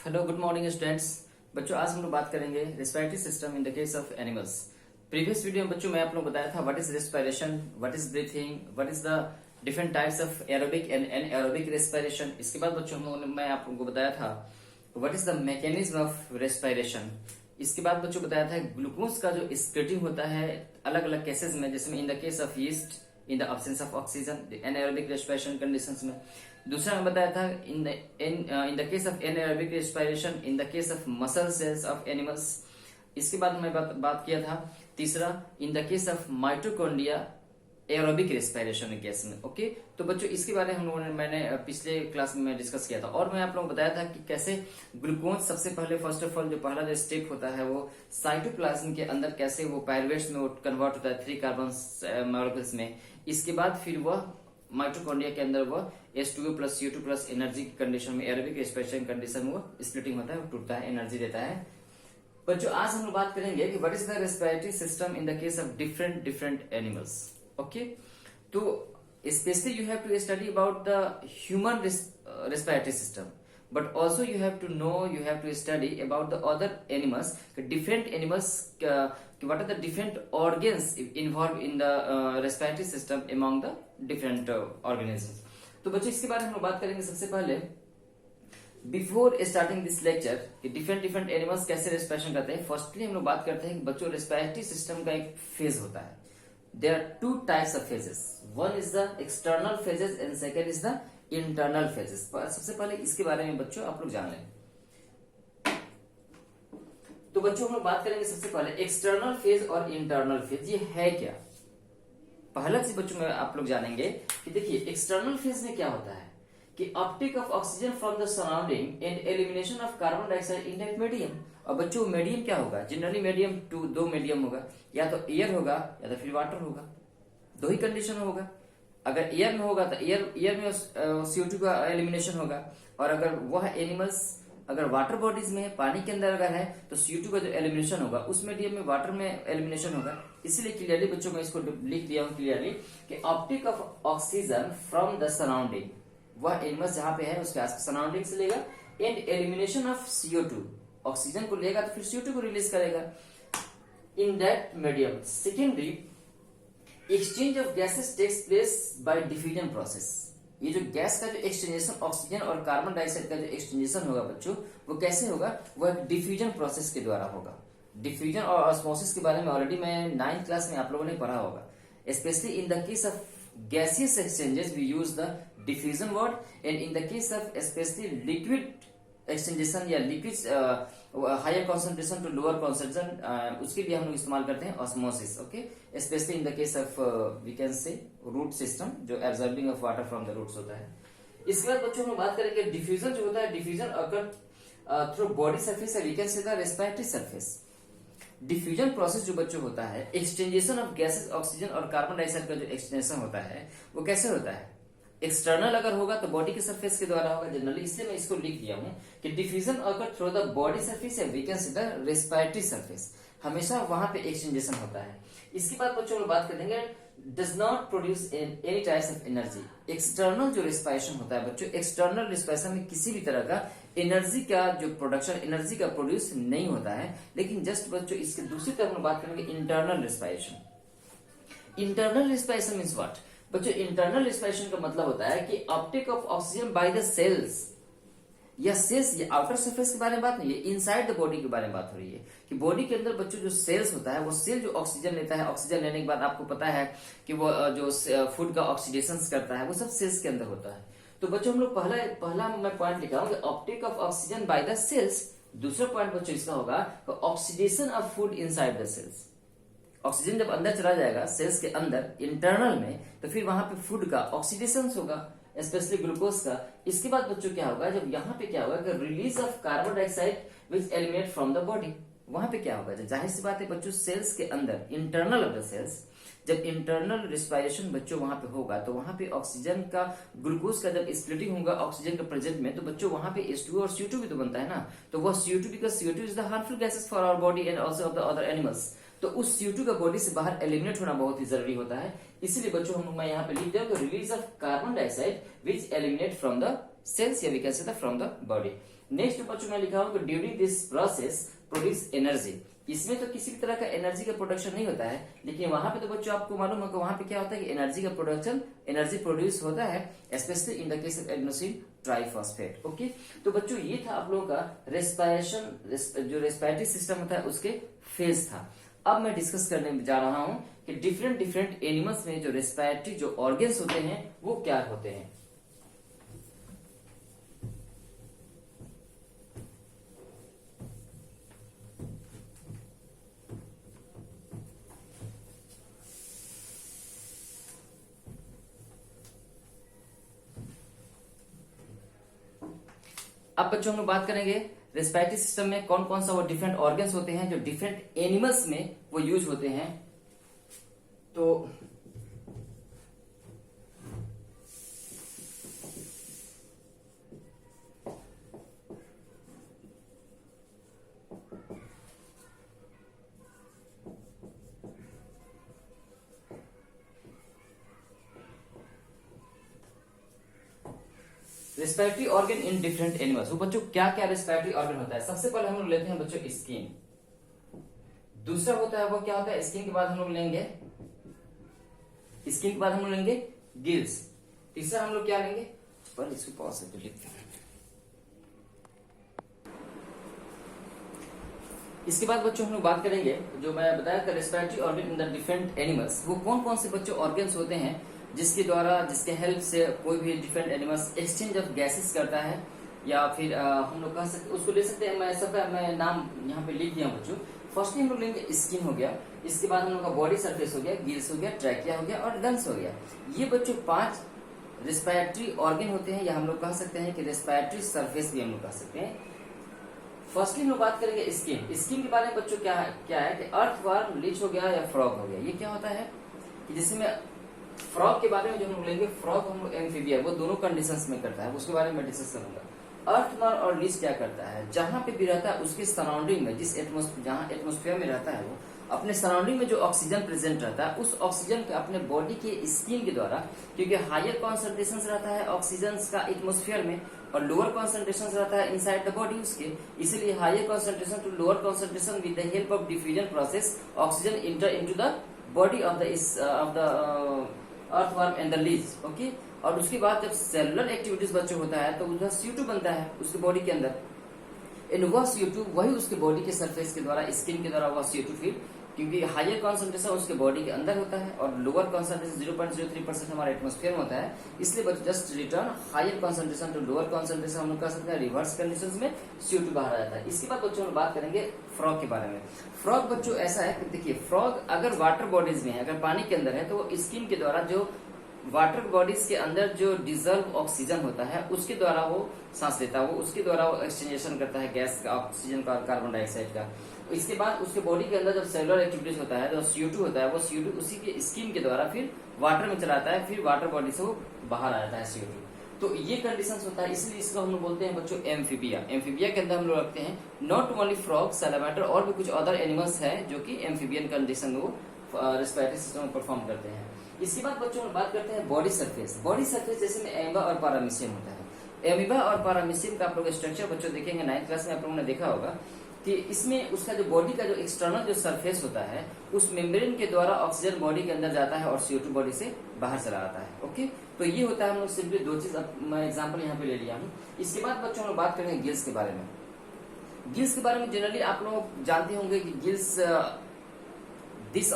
Hello good morning students. बच्चों आज हम लोग बात करेंगे respiratory system in the case of animals. Previous video में बच्चों मैं आप लोगों को बताया था what is respiration, what is breathing, what is the different types of aerobic and anaerobic respiration. इसके बाद बच्चों मैं आप लोगों को बताया था what is the mechanism of respiration. इसके बाद बच्चों को बताया था ग्लूकोज का जो स्प्लिटिंग होता है अलग अलग केसेस में, जिसमें इन the case of yeast in the absence of oxygen anaerobic respiration conditions में। दूसरा मैं बताया था इन the case of anaerobic respiration in the case of muscle cells of animals. इसके बाद मैं बात किया था तीसरा इन the case of mitochondria aerobic respiration case में। ओके, तो बच्चों इसके बारे में मैंने पिछले क्लास में डिस्कस किया था और मैं आप लोगों को बताया था कि कैसे ग्लूकोज सबसे पहले फर्स्ट ऑफ ऑल जो पहला जो स्टेप होता है वो साइटोप्लाज्म के अंदर कैसे वो पायरुवेट्स में कन्वर्ट होता है 3 कार्बन मॉलिक्यूल्स में। इसके बाद फिर वह माइटोकॉन्ड्रिया के अंदर वह H2O plus CO2 plus energy की कंडीशन में एरोबिक रेस्पिरेशन कंडीशन में वो स्प्लिटिंग होता है, वो टूटता है, एनर्जी देता है। बच्चों आज हम लोग बात करेंगे कि what is the respiratory system in the case of different animals. Okay, तो specially you have to study about the human respiratory system, but also you have to study about the other animals, different animals, what are the different organs involved in the respiratory system among the different organisms। तो बच्चों इसके बारे में हम लोग बात करेंगे सबसे पहले बिफोर स्टार्टिंग दिस लेक्चर कि डिफरेंट एनिमल्स कैसे रेस्पिरेशन करते हैं। फर्स्टली हम लोग बात करते हैं कि बच्चों रेस्पिरेटरी सिस्टम का एक फेज होता है। There are 2 types of phases, one is the external phases and second is the internal phases. सबसे पहले इसके बारे में बच्चों आप लोग जान लें। तो बच्चों हम लोग बात करेंगे सबसे पहले एक्सटर्नल फेज और इंटरनल फेज, ये है क्या। पहला चीज बच्चों में आप लोग जानेंगे कि देखिए एक्सटर्नल फेज में क्या होता है कि uptake of oxygen from the surrounding and elimination of carbon dioxide in that medium. और बच्चों मीडियम क्या होगा, जनरली मीडियम 2 मीडियम होगा, या तो एयर होगा या तो फिर वाटर होगा, 2 ही कंडीशन होगा। अगर एयर में होगा तो एयर में CO2 का एलिमिनेशन होगा, और अगर वह एनिमल्स अगर वाटर बॉडीज में पानी के अंदर अगर है तो CO2 का जो एलिमिनेशन होगा उस मीडियम में वाटर में एलिमिनेशन होगा। इसीलिए क्लियरली बच्चों मैं इसको लिख दिया हूं क्लियरली कि optic of oxygen from the surrounding, वह एनिमल्स जहां पे है उसके सराउंडिंग से लेगा, and elimination of CO2, oxygen को लेगा तो फिर CO2 को रिलीज करेगा in that medium. Secondary exchange of gases takes place by diffusion process. ये जो गैस का जो एक्सचेंजेशन ऑक्सीजन और कार्बन डाइऑक्साइड का जो एक्सचेंजेशन होगा बच्चों वो कैसे होगा, वो एक डिफ्यूजन प्रोसेस के द्वारा होगा। डिफ्यूजन और ऑस्मोसिस के बारे में ऑलरेडी मैं 9th क्लास में आप लोगों ने पढ़ा होगा। Specially in the case of gaseous exchanges we use the diffusion word, and in the case of specially liquid exchangation या liquid higher concentration to lower concentration, उसके लिए हम लोग इस्तेमाल करते हैं osmosis. Okay, specially in the case of we can say root system, जो absorbing of water from the roots होता है। इसके बाद बच्चों हम बात करेंगे डिफ्यूजन जो होता है, diffusion occur through body surface, we can say the respiratory surface. Diffusion process जो बच्चों होता है, एक्सचेंजेशन ऑफ गैसेस ऑक्सीजन और कार्बन डाइऑक्साइड का जो एक्सचेंजेशन होता है वो कैसे होता है, एक्सटर्नल अगर होगा तो बॉडी के सरफेस के द्वारा होगा जनरली, इसलिए मैं इसको लिख दिया हूं कि diffusion occur through the body surface है we can see the respiratory surface, हमेशा वहां पे एक्सचेंजेशन होता है। इसके बाद बच्चों हम बात करेंगे does not produce any types of energy. External जो रेस्पिरेशन होता है बच्चों, एक्सटर्नल रेस्पिरेशन में किसी भी तरह का एनर्जी का जो प्रोडक्शन, एनर्जी का प्रोड्यूस नहीं होता है। लेकिन जस्ट बच्चों इसके दूसरी तरफ हम बात करेंगे internal respiration. Internal respiration means what बच्चों, इंटरनल रेस्पिरेशन का मतलब होता है कि uptake of oxygen by the cells, या सेल्स, ये आउटर सरफेस के बारे में बात नहीं है, इनसाइड द बॉडी के बारे में बात हो रही है कि बॉडी के अंदर बच्चों जो सेल्स होता है वो सेल जो ऑक्सीजन लेता है, ऑक्सीजन लेने के बाद आपको पता है कि वो जो फूड का ऑक्सीडेशन करता है वो सब सेल्स के अंदर होता है। तो बच्चों हम लोग पहला मैं पॉइंट लिखा हूं uptake of oxygen by the cells. दूसरा पॉइंट बच्चों इसका होगा oxidation of food inside the cells. Oxygen जब अंदर चला जाएगा सेल्स के अंदर इंटरनल में तो फिर वहां पे फूड का ऑक्सीडेशन होगा, स्पेशली ग्लूकोज का। इसके बाद बच्चों क्या होगा, जब यहाँ पे क्या होगा कि release of carbon dioxide which eliminate from the body, वहां पे क्या होगा, जाहिर सी बात है बच्चों सेल्स के अंदर इंटरनल ऑफ द सेल्स जब इंटरनल रिस्पायरेशन बच्चों वहां पे होगा तो वहां पे ऑक्सीजन का ग्लूकोज का जब स्प्लिटिंग होगा ऑक्सीजन के प्रेजेंट में तो बच्चों वहां पे H2O और CO2 भी तो बनता है ना, तो वह CO2 because CO2 is the harmful gases for our body and also of the other animals. तो उस CO2 का बॉडी से बाहर एलिमिनेट होना बहुत ही जरूरी होता है। इसलिए बच्चों मैं यहाँ पे लिख दिया release of carbon dioxide which eliminate from the cells या we can say from the body. Next बच्चों मैं लिखा हूं कि during this process produce energy. इसमें तो किसी भी तरह का एनर्जी का प्रोडक्शन नहीं होता है, लेकिन वहां पे तो बच्चों आपको मालूम है कि वहां पे क्या होता है कि एनर्जी का प्रोडक्शन, एनर्जी प्रोड्यूस होता है, specially in the case of adenosine triphosphate. Okay, तो बच्चों ये था आप लोगों का रेस्पिरेशन, जो रेस्पिरेटरी सिस्टम होता है उसके फेज था। अब मैं डिस्कस करने जा रहा हूं कि डिफरेंट डिफरेंट एनिमल्स में जो रेस्पिरेटरी जो ऑर्गन्स होते हैं वो क्या होते हैं। अब बच्चों हम लोग बात करेंगे रेस्पिरेटरी सिस्टम में कौन कौन सा वो डिफरेंट ऑर्गन्स होते हैं जो डिफरेंट एनिमल्स में वो यूज होते हैं। तो respiratory organ in different animals. वो बच्चों क्या क्या रेस्पिरेटरी ऑर्गन होता है। सबसे पहले हम लोग लेते हैं बच्चों स्किन। दूसरा होता है वो क्या होता है, स्किन के बाद हम लोग लेंगे, स्किन के बाद हम लोग लेंगे गिल्स। तीसरा हम लोग क्या लेंगे, पर इसको पॉज करके लिखते हैं। इसके बाद बच्चों हम लोग बात करेंगे जो मैं बताया था respiratory organ in the different animals, वो कौन कौन से बच्चों ऑर्गन्स होते हैं जिसके द्वारा, जिसके हेल्प से कोई भी different animals exchange of gases करता है, या फिर हम लोग कह सकते उसको ले सकते हैं। मैं सबका मैं नाम यहाँ पे लिख दिया बच्चों। फर्स्टली हम लोग लेंगे स्किन हो गया, इसके बाद हम लोग का बॉडी सरफेस हो गया, गिल्स हो गया, ट्रैकिया हो गया और लंग्स हो गया। ये बच्चों 5 रेस्पिरेटरी ऑर्गन होते हैं, या हम लोग कह सकते हैं कि रेस्पिरेटरी सरफेस भी हम लोग कह सकते हैं। फर्स्टली हम लोग बात करेंगे स्किन। स्किन के बारे में बच्चों क्या है कि अर्थवर्म, लीच हो गया या फ्रॉग हो गया। ये क्या होता है कि जैसे मैं फ्रॉग के बारे में जो हम लोग लेंगे, फ्रॉग हम लोग एम्फीबिया, वो दोनों कंडीशंस में करता है, उसके बारे में डिस्कस करूंगा। अर्थवर्म और लीच क्या करता है, जहां पे भी रहता है उसके सराउंडिंग में, जिस जहां एटमोस्फेयर में रहता है वो अपने सराउंडिंग में जो ऑक्सीजन प्रेजेंट रहता है उस ऑक्सीजन को अपने बॉडी के स्किन के द्वारा, क्योंकि हायर कॉन्सेंट्रेशन रहता है ऑक्सीजन का एटमोस्फेयर में और लोअर कॉन्सेंट्रेशन रहता है इनसाइड द बॉडी उसके, इसलिए higher concentration to lower concentration with the help of diffusion process oxygen enter into the body of the earthworm and the leech. Okay, और उसके बाद जब सेलुलर एक्टिविटीज बच्चों होता है तो उसका CO2 बनता है उसके बॉडी के अंदर, एंड वह CO2 वही उसके बॉडी के सरफेस के द्वारा, स्किन के द्वारा वह CO2 फिर, क्योंकि हायर कॉन्सेंट्रेशन उसके बॉडी के अंदर होता है और लोअर कॉन्सेंट्रेशन 0.03% हमारे एटमोस्फेयर में होता है, इसलिए just return higher concentration to lower concentration हम लोग कह सकते हैं रिवर्स कंडीशंस में CO2 बाहर आ जाता है। इसके बाद बच्चों हम बात करेंगे फ्रॉग के बारे में। फ्रॉग बच्चों ऐसा है कि देखिए, फ्रॉग अगर वाटर बॉडीज में है, अगर पानी के अंदर है, तो वो स्किन के द्वारा जो वाटर बॉडीज के अंदर जो डिजर्व ऑक्सीजन होता है उसके द्वारा वो सांस लेता है, वो उसके द्वारा वो एक्सचेंजेशन करता है गैस का, ऑक्सीजन का, कार्बन डाइऑक्साइड का। इसके बाद उसके बॉडी के अंदर जब सेलुलर एक्टिविटीज होता है, जो CO2 होता है, वो CO2 उसी के स्किन के द्वारा फिर वाटर में चलाता है, फिर वाटर बॉडी से वो बाहर आ जाता है CO2। तो ये कंडीशंस होता है, इसलिए इसको हम लोग बोलते हैं बच्चों एम्फीबिया। एम्फीबिया के अंदर हम लोग रखते हैं नॉट ओनली फ्रॉग, सैलामेंडर और भी कुछ अदर एनिमल्स है जो कि एम्फीबियन कंडीशन में वो रेस्पिरेटरी सिस्टम में परफॉर्म करते हैं। इसके बाद बच्चों हम बात करते हैं बॉडी सरफेस। बॉडी सरफेस जैसे में एमीबा और पैरामीशियम होता है। एमीबा और पैरामीशियम का आप लोग स्ट्रक्चर बच्चों देखेंगे 9th क्लास में आप लोगों ने देखा होगा कि इसमें उसका जो बॉडी का जो एक्सटर्नल जो सरफेस होता है उस मेम्ब्रेन के द्वारा ऑक्सीजन बॉडी के अंदर जाता है और CO2 बॉडी से बाहर चला आता है। ओके, तो ये होता है, हम लोग सिंपली 2 चीज मैं एग्जांपल यहाँ पे ले लिया हूँ। इसके बाद बच्चों हम लोग बात करेंगे गिल्स के बारे में। गिल्स के बारे में जनरली आप लोग जानते होंगे कि gills gills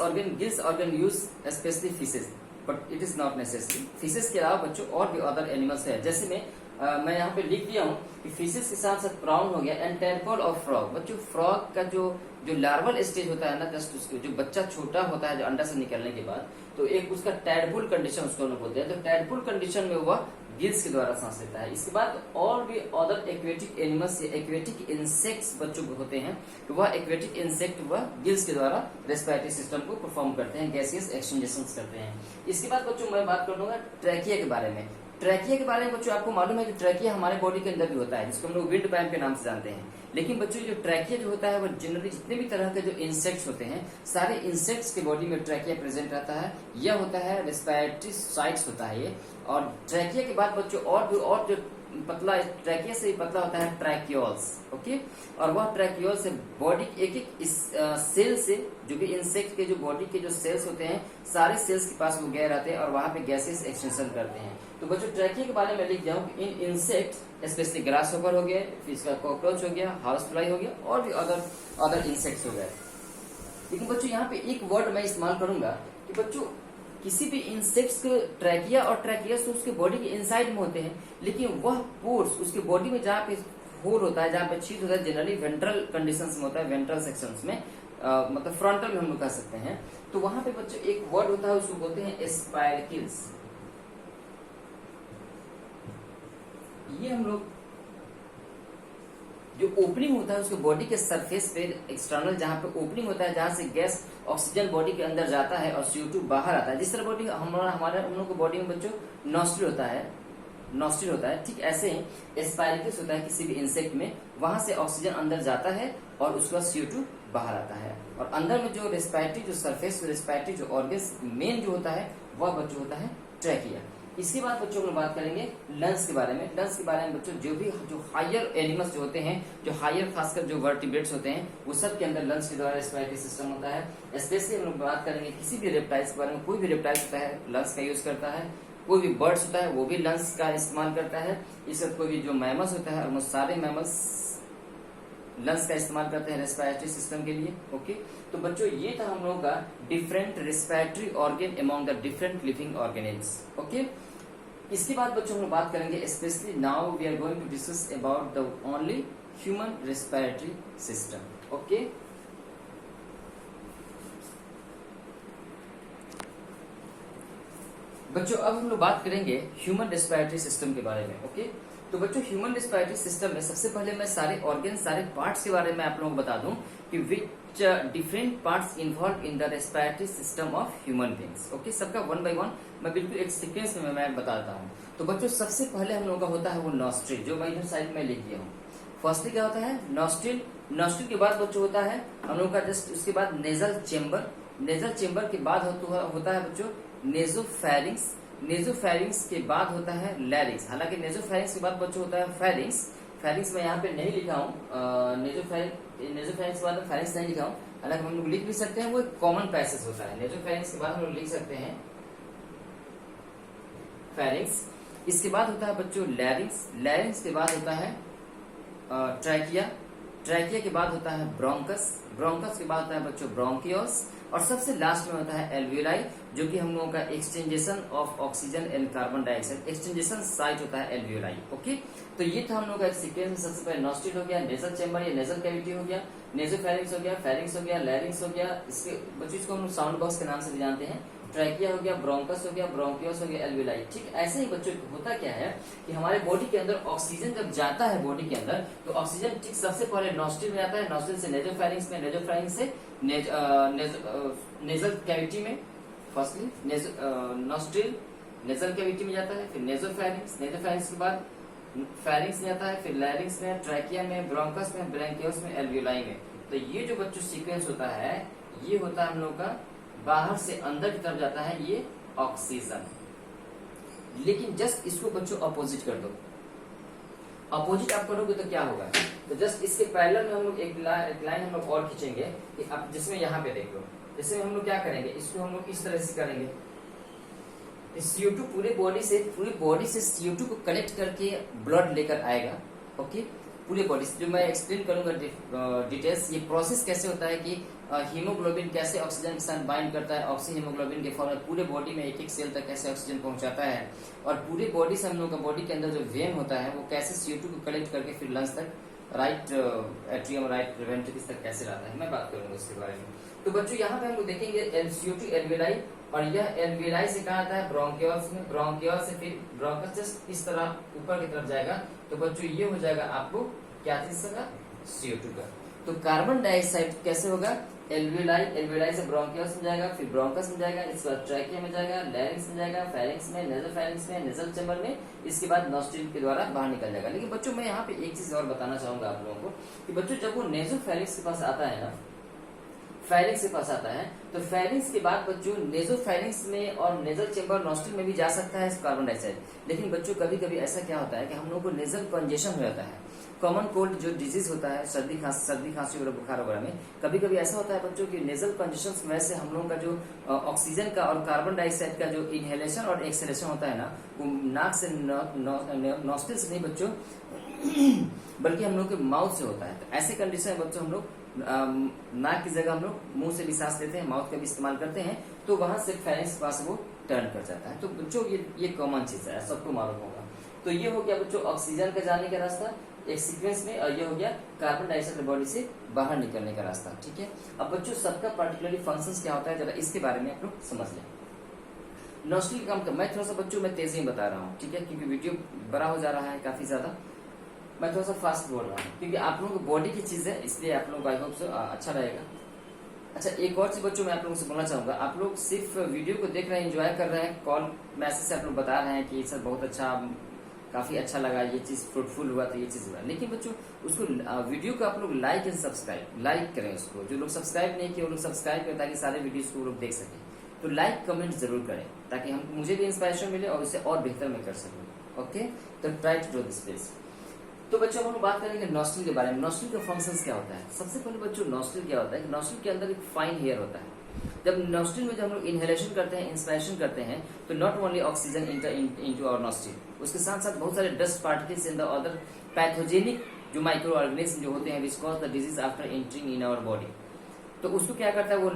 organ use specially fishes, but it is not necessary. Fishes के अलावा बच्चों और भी अदर एनिमल्स है, जैसे मैं यहाँ पे लिख दिया हूँ कि फिशेज के साथ साथ प्राउन हो गया एंड टेडपोल ऑफ फ्रॉग। बच्चों फ्रॉग का जो लार्वल स्टेज होता है ना, जस्ट उसको जो बच्चा छोटा होता है जो अंडा से निकलने के बाद, तो एक उसका टैडपोल कंडीशन उसको हम लोग बोलते हैं। तो टैडपोल कंडीशन में वह गिल्स के द्वारा सांस लेता है। इसके बाद और भी other aquatic animals, aquatic insects बच्चों को होते हैं, तो वह एक्वेटिक इंसेक्ट वह गिल्स के द्वारा रेस्पिरेटरी सिस्टम को परफॉर्म करते हैं, गैसियस एक्सचेंजेशन करते हैं। इसके बाद बच्चों मैं बात कर लूंगा ट्रैकिया के बारे में। ट्रैकिया के बारे में बच्चों आपको मालूम है कि ट्रैकिया हमारे बॉडी के अंदर भी होता है, जिसको हम लोग विंड पाइप के नाम से जानते हैं। लेकिन बच्चों जो ट्रैकिया जो होता है वो जनरली जितने भी तरह के जो इंसेक्ट्स होते हैं, सारे इंसेक्ट्स के बॉडी में ट्रैकिया प्रेजेंट रहता है। यह होता है रेस्पिरेटरी साइट्स होता है ये। और ट्रैकिया के बाद बच्चों और जो पतला, ट्रैकिया से पतला होता है ट्रैकियोल्स। ओके, और वह ट्रैकियोल से बॉडी एक एक सेल से, जो भी इंसेक्ट के जो बॉडी के जो सेल्स होते हैं, सारे सेल्स के पास वो गए रहते हैं और वहां पे गैसेस एक्सटेंशन करते हैं। तो बच्चों ट्रैकिया के बारे में लिख जाऊं कि इन इंसेक्ट स्पेशली ग्रास होकर हो गया, फिर इसका कॉकरोच हो गया, हाउस फ्लाई हो गया और भी अदर इंसेक्ट्स हो गए। लेकिन बच्चों यहाँ पे एक वर्ड मैं इस्तेमाल करूंगा कि बच्चों किसी भी इंसेक्ट्स के ट्रैकिया और ट्रैकियस तो उसके बॉडी के इनसाइड में होते हैं, लेकिन वह पोर्स उसके बॉडी में जहाँ पे होल होता है, जहाँ पे छीद होता है, जनरली वेंट्रल कंडीशंस में होता है, वेंट्रल सेक्शंस में, मतलब फ्रंटल में हम लोग कह सकते हैं। तो वहां पे बच्चों एक वर्ड होता है, उसको बोलते हैं स्पाइरकिल्स। ये हम लोग जो ओपनिंग होता है उसके बॉडी के सरफेस पे एक्सटर्नल, जहां पे ओपनिंग होता है, जहां से गैस ऑक्सीजन बॉडी के अंदर जाता है और CO2 बाहर आता है। जिस तरह बॉडी हमारे हम लोग को बॉडी में बच्चों नॉस्ट्रिल होता है, ठीक ऐसे ही स्पाइरकिल्स होता है किसी भी इंसेक्ट में। वहां से ऑक्सीजन अंदर जाता है और उसके बाद CO2 बाहर आता है। और अंदर में जो रेस्पिरेटरी जो सरफेस रेस्पिरेटरी जो ऑर्गन मेन जो होता है वह बच्चों होता है ट्रैकिया। इसके बाद बच्चों को बात करेंगे लंग्स के बारे में। लंग्स के बारे में बच्चों जो हायर एनिमल्स जो होते हैं, जो हायर खासकर जो वर्टिब्रेट्स होते हैं, वो सब के अंदर लंग्स के द्वारा रेस्पिरेटरी सिस्टम होता है। स्पेशली हम लोग बात करेंगे किसी भी रेप्टाइल्स के बारे में। कोई भी रेप्टाइल्स होता है लंग्स का यूज करता है, कोई भी बर्ड्स होता है वो भी लंग्स का इस्तेमाल करता है। इस कोई भी जो मैमल्स होता है, ऑलमोस्ट सारे मैमल्स लंग्स का इस्तेमाल करते हैं रेस्पिरेटरी सिस्टम के लिए। ओके, तो बच्चों ये था हम लोगों का different respiratory organ among the different living organisms. Okay, इसके बाद बच्चों हम लोग बात करेंगे specially now we are going to discuss about the only human respiratory system. Okay, बच्चों अब हम लोग बात करेंगे ह्यूमन रेस्पिरेटरी सिस्टम के बारे में। ओके, तो बच्चों ह्यूमन रेस्पिरेटरी सिस्टम में सबसे पहले मैं सारे ऑर्गन, सारे पार्ट्स के बारे में आप लोगों को बता दूं कि which different parts involve in the respiratory system of human beings. Okay, सबका वन बाय वन मैं बिल्कुल एक सीक्वेंस में मैं बताता हूँ। तो बच्चों सबसे पहले हम लोगों का होता है वो नॉस्ट्रिल, जो मैं इधर साइड में लिख दिया हूँ। फर्स्टली क्या होता है नॉस्ट्रिल। नॉस्ट्रिल के बाद बच्चों होता है हम लोग का जस्ट उसके बाद नेजल चेम्बर। नेजल चेम्बर के बाद होता है बच्चों नेजोफेरिंग्स। नेजोफेरिंग्स के बाद होता है लैरिंग्स। हालांकि नेजोफेरिंग्स के बाद बच्चों होता है फेरिंग्स। फेरिंग्स मैं यहाँ पे नहीं लिखा हूँ, नेजोफेरिंग्स के बाद फेरिंग्स नहीं लिखा हूँ, हालांकि हम लोग लिख भी सकते हैं, वो एक कॉमन पैसेज होता है। नेजोफेरिंग्स के बाद हम लोग लिख सकते हैं फेरिंग्स। इसके बाद होता है बच्चों लैरिंग्स। लैरिंग्स के बाद होता है ट्रैकिया। ट्रैकिया के बाद होता है ब्रोंकस। ब्रोंकस के बाद होता है बच्चों ब्रोंकियोस। और सबसे लास्ट में होता है एल्वियोलाई, जो कि हम लोगों का exchangation of oxygen and carbon dioxide, exchangation site होता है एल्वियोलाई। ओके, तो ये था हम लोग का एक सीक्वेंस में। सबसे पहले नॉस्ट्रिल हो गया, नेजल चेम्बर या नेजल कैविटी हो गया, नेजोफेरिंग्स हो गया, फेरिंग्स हो गया, लैरिंग्स हो गया। इसके बच्चों इसको हम लोग साउंड बॉक्स के नाम से भी जानते हैं। ट्रैकिया हो गया, ब्रोंकस हो गया, ब्रोंकियोस हो गया, एल्वियोलाई। ठीक ऐसे ही बच्चों होता क्या है कि हमारे बॉडी के अंदर ऑक्सीजन जब जाता है बॉडी के अंदर, तो ऑक्सीजन ठीक सबसे पहले नॉस्ट्रिल में आता है, नॉस्ट्रिल से नेजोफेरिंग्स में, नेजोफेरिंग्स से नेजल कैविटी में। फर्स्टली नॉस्ट्रिल नेजल कैविटी में जाता है, फिर नेजोफेरिंग्स, नेजोफेरिंग्स के बाद फेरिंग्स में आता है, फिर लैरिंग्स में, ट्रैकिया में, ब्रोंकस में, ब्रोंकियोस में, एल्वियोलाई में। तो ये जो बच्चों सीक्वेंस होता है, ये होता है हम लोग का बाहर से अंदर की तरफ जाता है ये ऑक्सीजन। लेकिन जस्ट इसको बच्चों अपोजिट कर दो। अपोजिट आप करोगे तो क्या होगा, तो जस्ट इसके पैरेलल में हम लोग एक लाइन हम लोग और खींचेंगे कि आप जिसमें यहाँ पे देख लो। जिसमें हम लोग क्या करेंगे, इसको हम लोग इस तरह से करेंगे। CO2 पूरे बॉडी से CO2 को कलेक्ट करके ब्लड लेकर आएगा। ओके, पूरे बॉडी से, जो मैं एक्सप्लेन करूंगा डिटेल्स, ये प्रोसेस कैसे होता है कि हीमोग्लोबिन कैसे ऑक्सीजन के साथ बाइंड करता है, ऑक्सी हीमोग्लोबिन के फॉर्म में पूरे बॉडी में एक एक सेल तक कैसे ऑक्सीजन पहुंचाता है, और पूरे बॉडी से हम लोग का बॉडी के अंदर जो वेन होता है वो कैसे CO2 को कलेक्ट करके फिर लंग्स तक, राइट एट्रियम, राइट वेंट्रिकल्स तक कैसे लाता है, मैं बात करूंगा इसके बारे में। तो बच्चों यहाँ पे हम लोग देखेंगे CO2 एल्वियोलाई, और यह एल्वियोलाई से कहा आता है ब्रोंकियोल्स में, ब्रोंकियोल्स से फिर ब्रोंकस जस्ट इस तरह ऊपर की तरफ जाएगा। तो बच्चों ये हो जाएगा आपको क्या चीज का, CO2 का। तो कार्बन डाइऑक्साइड कैसे होगा, एल्वियोलाई, एल्वियोलाई से ब्रोंकियस में जाएगा, फिर ब्रोंकस में जाएगा, इसके बाद ट्रैकिया में जाएगा, लैरिंक्स में जाएगा, फेरिंक्स में, नेजल फेरिंक्स में, नेजल चैम्बर में, इसके बाद नॉस्ट्रिल के द्वारा बाहर निकल जाएगा। लेकिन बच्चों मैं यहाँ पे एक चीज और बताना चाहूंगा आप लोगों को कि बच्चों जब वो नेजल फेरिंक्स के पास आता है ना, फेरिंक्स के पास आता है, तो फेरिंक्स के बाद बच्चों नेजो फेरिंक्स में और नेजल चैम्बर नॉस्ट्रिल में भी जा सकता है कार्बन डाइऑक्साइड। लेकिन बच्चों कभी कभी ऐसा क्या होता है कि हम लोग को नेजल कंजेशन हो जाता है। कॉमन कोल्ड जो डिजीज होता है, सर्दी खांसी और बुखार वगैरह में कभी कभी ऐसा होता है बच्चों की नेजल कंजेशन की वजह से हम लोगों का जो ऑक्सीजन का और कार्बन डाइऑक्साइड का जो इनहेलेशन और एक्सहेलेशन होता है ना, वो नाक से नॉस्ट्रिल से नहीं बच्चों बल्कि हम लोग के माउथ से होता है। तो ऐसे कंडीशन में बच्चों हम लोग नाक की जगह हम लोग मुंह से भी सांस लेते हैं, माउथ का भी इस्तेमाल करते हैं, तो वहां से फेरिंक्स के पास वो टर्न कर जाता है। तो बच्चों ये कॉमन चीज है, सबको मालूम होगा। तो ये हो गया बच्चों ऑक्सीजन का जाने का रास्ता एक सीक्वेंस में, और ये हो गया कार्बन डाइऑक्साइड बॉडी से बाहर निकलने का रास्ता। ठीक है, अब बच्चों सबका पर्टिकुलरली फंक्शंस क्या होता है जरा इसके बारे में आप लोग समझ लें। नॉस्ट्रिल काम का मैं थोड़ा सा बच्चों मैं तेजी में बता रहा हूँ, ठीक है, क्योंकि वीडियो बड़ा हो जा रहा है काफी ज्यादा, मैं थोड़ा सा फास्ट बोल रहा हूँ क्योंकि आप लोगों को बॉडी की चीज है, इसलिए आप लोगों को आई होप से अच्छा रहेगा। अच्छा, एक और चीज बच्चों मैं आप लोगों से बोलना चाहूंगा, आप लोग सिर्फ वीडियो को देख रहे हैं, एंजॉय कर रहे हैं, कॉल मैसेज से आप लोग बता रहे हैं कि सर बहुत अच्छा, काफी अच्छा लगा, ये चीज फ्रूटफुल हुआ, तो ये चीज हुआ। लेकिन बच्चों उसको वीडियो को आप लोग लाइक एंड सब्सक्राइब, लाइक करें उसको। जो लोग सब्सक्राइब नहीं किए वो लोग सब्सक्राइब करें ताकि सारे वीडियोस को लोग देख सकें। तो लाइक कमेंट जरूर करें ताकि हम मुझे भी इंस्पिरेशन मिले और उससे और बेहतर मैं कर सकूं। ओके, तो try to do this please. तो बच्चों हम लोग बात करेंगे नॉस्ट्रिल के बारे में। नॉस्ट्रिल का फंक्शंस क्या होता है? सबसे पहले बच्चों नॉस्ट्रिल क्या होता है कि नॉस्ट्रिल के अंदर एक फाइन हेयर होता है। जब नॉस्ट्रिल में जब हम लोग इनहेलेशन करते हैं, इंस्पिरेशन करते हैं, तो not only oxygen into our nostril, उसके साथ साथ बहुत सारे dust particles in the other pathogenic जो माइक्रो ऑर्गेनिज्म जो होते हैं which cause the disease after entering in our body. तो उसको क्या करता है, वो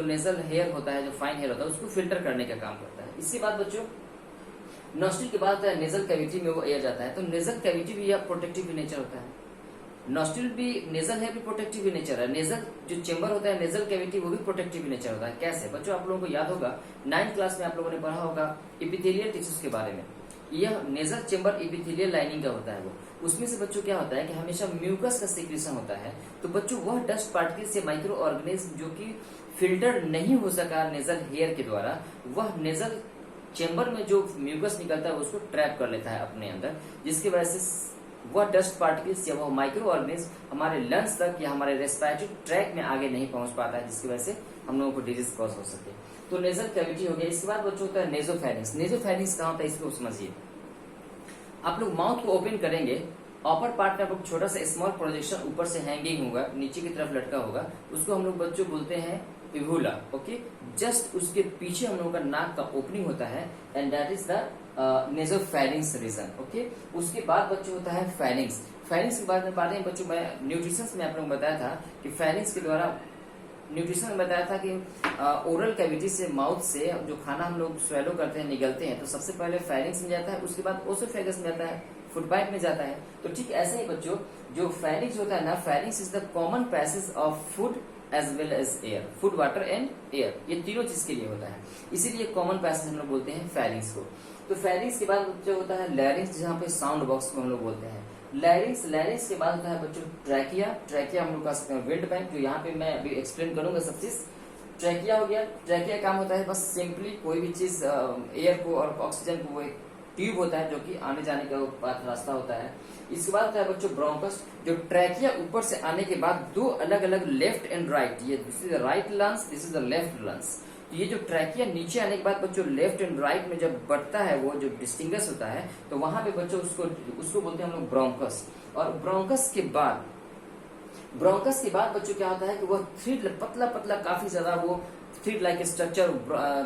नेजल हेयर होता है, जो फाइन हेयर होता है, उसको फिल्टर करने का काम करता है। इसके बाद बच्चों नॉस्ट्रिल के बाद नेजल कैविटी में वो एयर जाता है, तो नेजल कैविटी भी या प्रोटेक्टिव नेचर होता है। नॉस्ट्रिल भी नेजल है भी प्रोटेक्टिव नेचर है। नेजल जो चेंबर होता है, नेजल कैविटी, वो भी प्रोटेक्टिव नेचर होता है। कैसे बच्चों? आप लोगों को याद होगा 9th क्लास में आप लोगों ने पढ़ा होगा एपिथेलियल टिश्यूज के बारे में। यह नेजल चेंबर एपिथेलियल लाइनिंग का होता है। वो उसमें से बच्चों क्या होता है कि हमेशा म्यूकस का सिक्रेशन होता है। तो बच्चों वह डस्ट पार्टिकल से माइक्रो ऑर्गेनिज्म जो कि फिल्टर नहीं हो सका नेजल हेयर के द्वारा, वह नेजल चेंबर में जो म्यूकस निकलता है उसको ट्रैप कर लेता है अपने अंदर, जिसकी वजह से वह डस्ट पार्टिकल्स या वह माइक्रो ऑर्गेनिज्म हमारे लंग्स तक या हमारे रेस्पिरेटरी ट्रैक में आगे नहीं पहुंच पाता है, जिसकी वजह से हम लोगों को डिजीज कॉज हो सके। तो नेजल कैविटी हो गया। इसके बाद बच्चों होता है नेजोफेरिंक्स। नेजोफेरिंक्स कहाँ होता है इसको समझिए। आप लोग माउथ को ओपन करेंगे, अपर पार्ट में आप लोग छोटा सा स्मॉल प्रोजेक्शन ऊपर से हैंगिंग होगा, नीचे की तरफ लटका होगा, उसको हम लोग बच्चों बोलते हैं इवुला। ओके, जस्ट उसके पीछे हम लोगों का नाक का ओपनिंग होता है and that is the nasopharynx region. Okay, उसके बाद बच्चों होता है फेरिंक्स। फेरिंक्स के बाद में बात है बच्चों, मैं न्यूट्रिशन में आप लोगों को बताया था कि फेरिंक्स के द्वारा न्यूट्रिशन में बताया था कि ओरल कैविटी से, माउथ से जो खाना हम लोग स्वेलो करते हैं, निगलते हैं, तो सबसे पहले फेरिंक्स में जाता है, उसके बाद ओसोफेगस में जाता है, फूड पाइप में जाता है। तो ठीक ऐसे ही बच्चों जो फेरिंक्स होता है ना, pharynx is the common passage of food as well as air, food, water and air, ये तीनों चीज के लिए होता है, इसीलिए कॉमन पैसेज हम लोग बोलते हैं फेरिंक्स को। तो फेरिंक्स के बाद जो होता है लैरिंक्स, जहाँ पे साउंड बॉक्स को हम लोग बोलते हैं लैरिंक्स के बाद होता है बच्चों ट्रैकिया। ट्रैकिया हम लोग कह सकते हैं विंड पाइप, जो यहाँ पे मैं अभी एक्सप्लेन करूंगा सब चीज। ट्रैकिया हो गया। ट्रैकिया काम होता है बस सिंपली कोई भी चीज एयर को और ऑक्सीजन को, वो एक ट्यूब होता है जो कि आने जाने का रास्ता होता है। इसके बाद होता है बच्चों ब्रोंकस, जो ट्रैकिया ऊपर से आने के बाद दो अलग अलग लेफ्ट एंड राइट, ये this is the right lungs, this is the left lungs. तो ये जो ट्रैकिया नीचे आने के बाद बच्चों लेफ्ट एंड राइट में जब बढ़ता है, वो जो डिस्टिंग्विश होता है, तो वहां पे बच्चों उसको बोलते हैं हम लोग ब्रोंकस। और ब्रोंकस के बाद बच्चों क्या होता है कि वो थ्रिड, पतला पतला काफी ज्यादा वो थ्रिड लाइक स्ट्रक्चर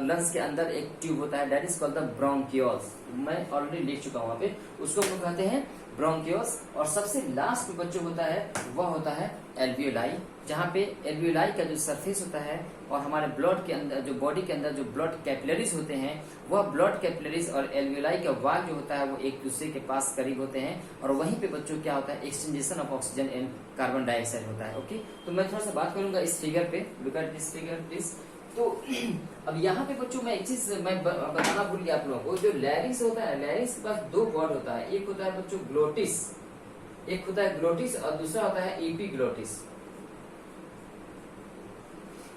लंग्स के अंदर एक ट्यूब होता है, that is called the bronchioles. मैं ऑलरेडी लिख चुका हूँ वहां पे, उसको हम लोग कहते हैं ब्रोंकियोल्स। और सबसे लास्ट में बच्चों होता है वह होता है एल्वियोलाई, जहाँ पे एल्वियोलाई का जो सरफेस होता है और हमारे ब्लड के अंदर, जो बॉडी के अंदर जो ब्लड कैपिलरीज होते हैं, वह ब्लड कैपिलरीज और एल्वियोलाई का वाल जो होता है वो एक दूसरे के पास करीब होते हैं, और वहीं पे बच्चों क्या होता है exchangation of oxygen and carbon dioxide होता है। ओके, तो मैं थोड़ा सा बात करूंगा इस फिगर पे, look at this figure please. तो अब यहाँ पे बच्चों मैं एक चीज मैं बताना भूल गया आप लोगों को, जो लैरिंक्स होता है, लैरिंक्स के पास दो वर्ड होता है, एक होता है बच्चों ग्लोटिस, एक होता है ग्लोटिस और दूसरा होता है एपीग्लोटिस।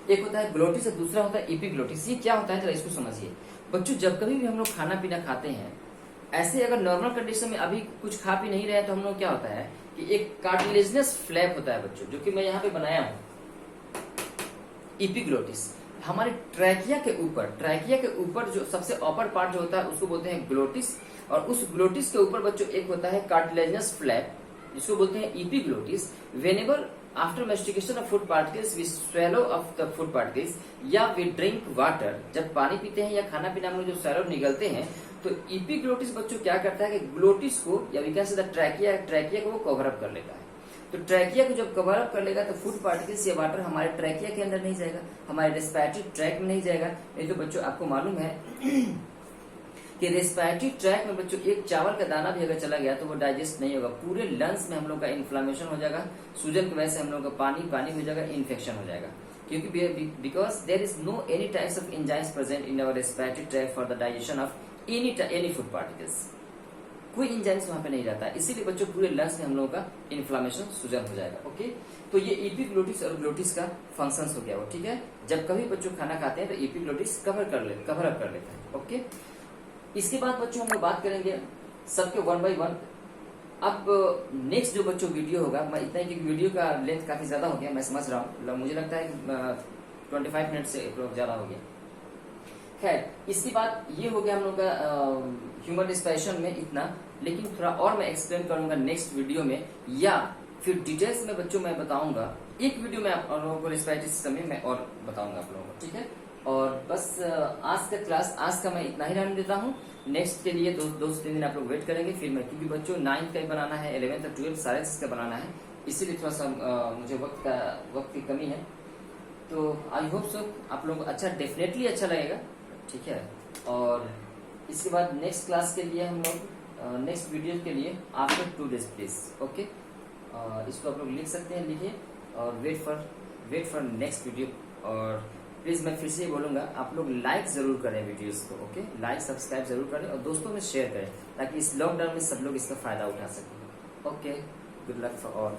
एक होता है ग्लोटिस और दूसरा होता है एपिग्लोटिस। ये क्या होता है जरा इसको समझिए बच्चों। जब कभी भी हम लोग खाना पीना खाते हैं, ऐसे अगर नॉर्मल कंडीशन में अभी कुछ खा पी नहीं रहे हैं तो हम लोग क्या होता है कि एक कार्टिलेजिनस फ्लैप होता है बच्चों, जो कि मैं यहाँ पे बनाया हूँ, एपिग्लोटिस। हमारे ट्रैकिया के ऊपर जो सबसे अपर पार्ट जो होता है उसको बोलते हैं ग्लोटिस, और उस ग्लोटिस के ऊपर बच्चों एक होता है कार्टिलेजिनस फ्लैप जिसको बोलते हैं epiglottis. Whenever after mastication of food particles we swallow of the food particles, या वी ड्रिंक वाटर, जब पानी पीते हैं या खाना पीना हम लोग जो स्वैलो निगलते हैं, तो एपिग्लोटिस बच्चों क्या करता है कि ग्लोटिस को या we can say the trachea को वो कवर अप कर लेता है। तो ट्रैकिया को जब कवर अप कर लेगा तो फूड पार्टिकल्स या वाटर हमारे ट्रैकिया के अंदर नहीं जाएगा, हमारे रेस्पिरेटरी ट्रैक में नहीं जाएगा। नहीं तो बच्चों आपको मालूम है कि रेस्पिरेटरी ट्रैक में बच्चों एक चावल का दाना भी अगर चला गया तो वो डाइजेस्ट नहीं होगा, पूरे लंग्स में हम लोग का इन्फ्लामेशन हो जाएगा, सूजन की वजह से हम लोग का पानी हो जाएगा, इन्फेक्शन हो जाएगा। क्योंकि because there is no any types of enzymes present in our respiratory track for the digestion of any food particles. कोई एंजाइम्स वहां पे नहीं रहता है, इसीलिए बच्चों पूरे लंग्स में हम लोगों का इन्फ्लामेशन सूजन हो जाएगा। ओके, तो ये एपिग्लोटिस और ग्लोटिस का फंक्शंस हो गया वो, ठीक है। जब कभी बच्चों खाना खाते हैं तो एपिग्लोटिस कवर अप कर लेता है। ओके, इसके बाद बच्चों हम लोग बात करेंगे सबके वन बाई वन। अब नेक्स्ट जो बच्चों वीडियो होगा, मैं इतना ही कि वीडियो का लेंथ काफी ज्यादा हो गया, मैं समझ रहा हूँ, मुझे लगता है कि 25 मिनट से ज्यादा हो गया। खैर, इसके बाद ये हो गया हम लोग का ह्यूमन रिस्पिरेशन में इतना, लेकिन थोड़ा और मैं एक्सप्लेन करूंगा नेक्स्ट वीडियो में, या फिर डिटेल्स में बच्चों मैं बताऊंगा एक वीडियो में आप लोगों को रेस्पिरेटरी सिस्टम में मैं और बताऊंगा आप लोगों को, ठीक है। और बस आज का क्लास आज का मैं इतना ही रहने देता हूँ। नेक्स्ट के लिए दो से 3 दिन आप लोग वेट करेंगे, फिर मैं, क्योंकि बच्चों 9th का ही बनाना है, 11th और 12th सारे चीज का बनाना है, इसीलिए थोड़ा सा मुझे वक्त की कमी है। तो आई होप सो आप लोगों को डेफिनेटली अच्छा लगेगा, ठीक है। और इसके बाद नेक्स्ट क्लास के लिए हम लोग नेक्स्ट वीडियो के लिए आफ्टर 2 days प्लीज, ओके। इसको आप लोग लिख सकते हैं, लिखिए, और वेट फॉर नेक्स्ट वीडियो। और प्लीज मैं फिर से बोलूंगा, आप लोग लाइक जरूर करें वीडियोस को, ओके, लाइक सब्सक्राइब जरूर करें और दोस्तों में शेयर करें, ताकि इस लॉकडाउन में सब लोग इसका फायदा उठा सकें। Okay, good luck for all.